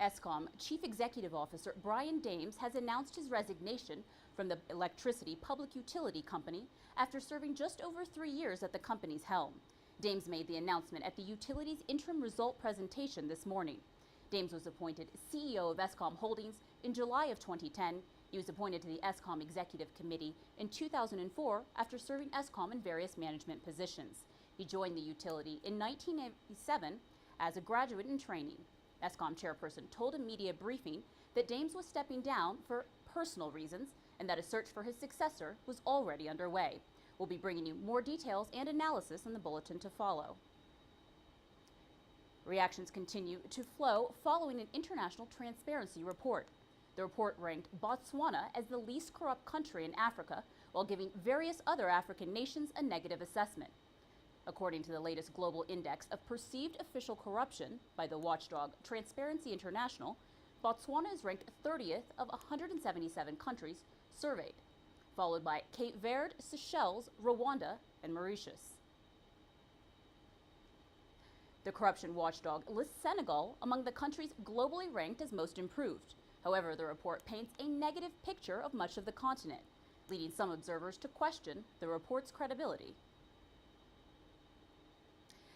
Eskom Chief Executive Officer Brian Dames has announced his resignation from the electricity public utility company after serving just over 3 years at the company's helm. Dames made the announcement at the utility's interim result presentation this morning. Dames was appointed CEO of Eskom Holdings in July of 2010. He was appointed to the Eskom Executive Committee in 2004 after serving Eskom in various management positions. He joined the utility in 1987 as a graduate in training. Eskom chairperson told a media briefing that Dames was stepping down for personal reasons and that a search for his successor was already underway. We'll be bringing you more details and analysis in the bulletin to follow. Reactions continue to flow following an international transparency report. The report ranked Botswana as the least corrupt country in Africa, while giving various other African nations a negative assessment. According to the latest global index of perceived official corruption by the watchdog Transparency International, Botswana is ranked 30th of 177 countries surveyed, followed by Cape Verde, Seychelles, Rwanda, and Mauritius. The corruption watchdog lists Senegal among the countries globally ranked as most improved. However, the report paints a negative picture of much of the continent, leading some observers to question the report's credibility.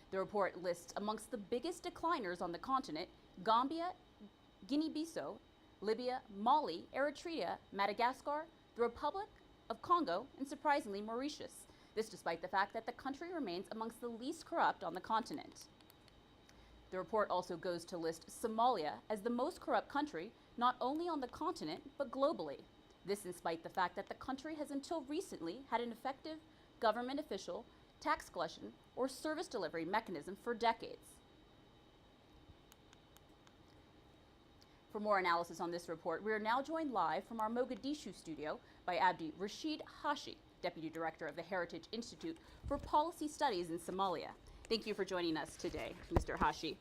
The report lists amongst the biggest decliners on the continent Gambia, Guinea-Bissau, Libya, Mali, Eritrea, Madagascar, the Republic of Congo, and surprisingly Mauritius. This despite the fact that the country remains amongst the least corrupt on the continent. The report also goes to list Somalia as the most corrupt country, not only on the continent, but globally. This in spite the fact that the country has until recently had an effective government official, tax collection, or service delivery mechanism for decades. For more analysis on this report, we are now joined live from our Mogadishu studio by Abdi Rashid Hashi, Deputy Director of the Heritage Institute for Policy Studies in Somalia. Thank you for joining us today, Mr. Hashi.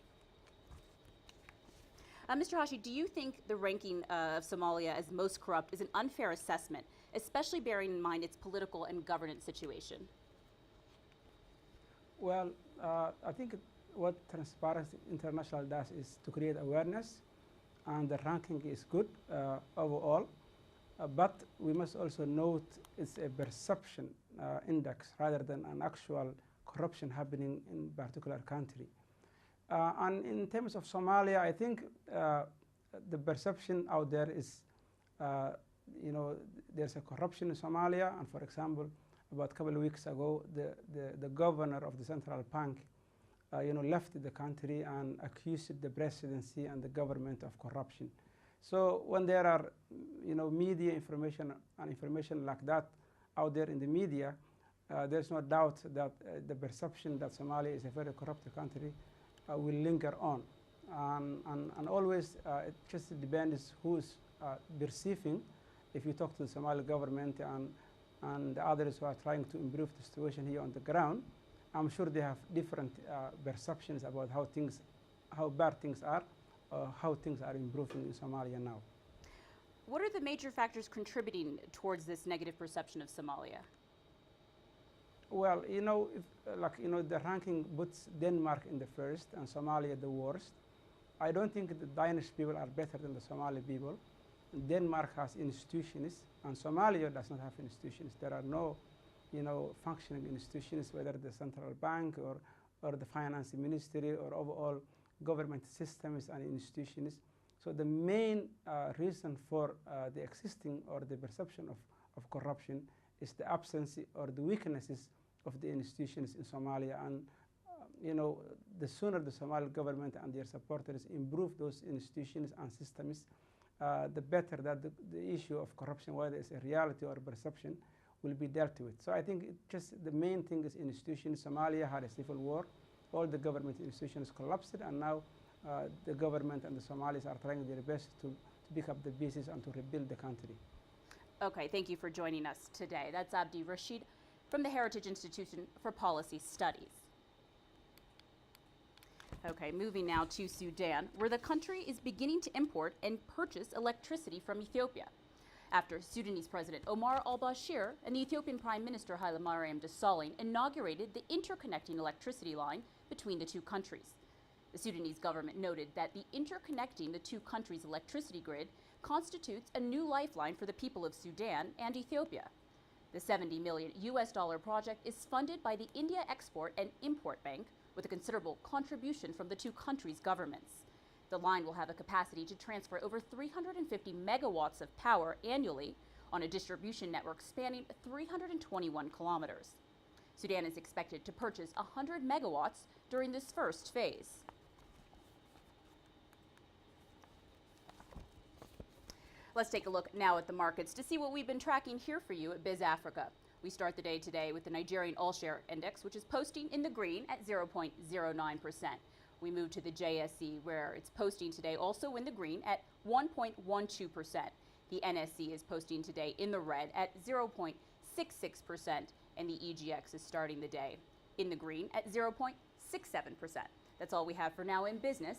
Mr. Hashi, do you think the ranking of Somalia as most corrupt is an unfair assessment, especially bearing in mind its political and governance situation? Well, I think what Transparency International does is to create awareness, and the ranking is good overall. But we must also note it's a perception index rather than an actual corruption happening in a particular country. And in terms of Somalia, I think the perception out there is, there's a corruption in Somalia. And for example, about a couple of weeks ago, the governor of the central bank, left the country and accused the presidency and the government of corruption. So when there are, media information and information like that out there in the media, there's no doubt that the perception that Somalia is a very corrupt country will linger on. And always it just depends who's perceiving. If you talk to the Somali government and the others who are trying to improve the situation here on the ground, I'm sure they have different perceptions about how bad things are, or how things are improving in Somalia now. What are the major factors contributing towards this negative perception of Somalia? Well, the ranking puts Denmark in the first and Somalia the worst. I don't think the Danish people are better than the Somali people. Denmark has institutions, and Somalia does not have institutions. There are no, functioning institutions, whether the central bank or the finance ministry or overall government systems and institutions. So the main reason for the existing or the perception of corruption is the absence or the weaknesses of the institutions in Somalia. And the sooner the Somali government and their supporters improve those institutions and systems, the better that the issue of corruption, whether it's a reality or a perception, will be dealt with. So I think the main thing is institutions. Somalia had a civil war. All the government institutions collapsed, and now the government and the Somalis are trying their best to pick up the pieces and to rebuild the country. Okay, thank you for joining us today. That's Abdi Rashid from the Heritage Institute for Policy Studies. Okay, moving now to Sudan, where the country is beginning to import and purchase electricity from Ethiopia, after Sudanese President Omar al-Bashir and the Ethiopian Prime Minister Haile Mariam Desalegn inaugurated the interconnecting electricity line between the two countries. The Sudanese government noted that the interconnecting the two countries' electricity grid constitutes a new lifeline for the people of Sudan and Ethiopia. The $70 million project is funded by the India Export and Import Bank with a considerable contribution from the two countries' governments. The line will have a capacity to transfer over 350 megawatts of power annually on a distribution network spanning 321 kilometers. Sudan is expected to purchase 100 megawatts during this first phase. Let's take a look now at the markets to see what we've been tracking here for you at BizAfrica. We start the day today with the Nigerian All-Share Index, which is posting in the green at 0.09%. We move to the JSE, where it's posting today also in the green at 1.12%. The NSE is posting today in the red at 0.66%, and the EGX is starting the day in the green at 0.67%. That's all we have for now in business.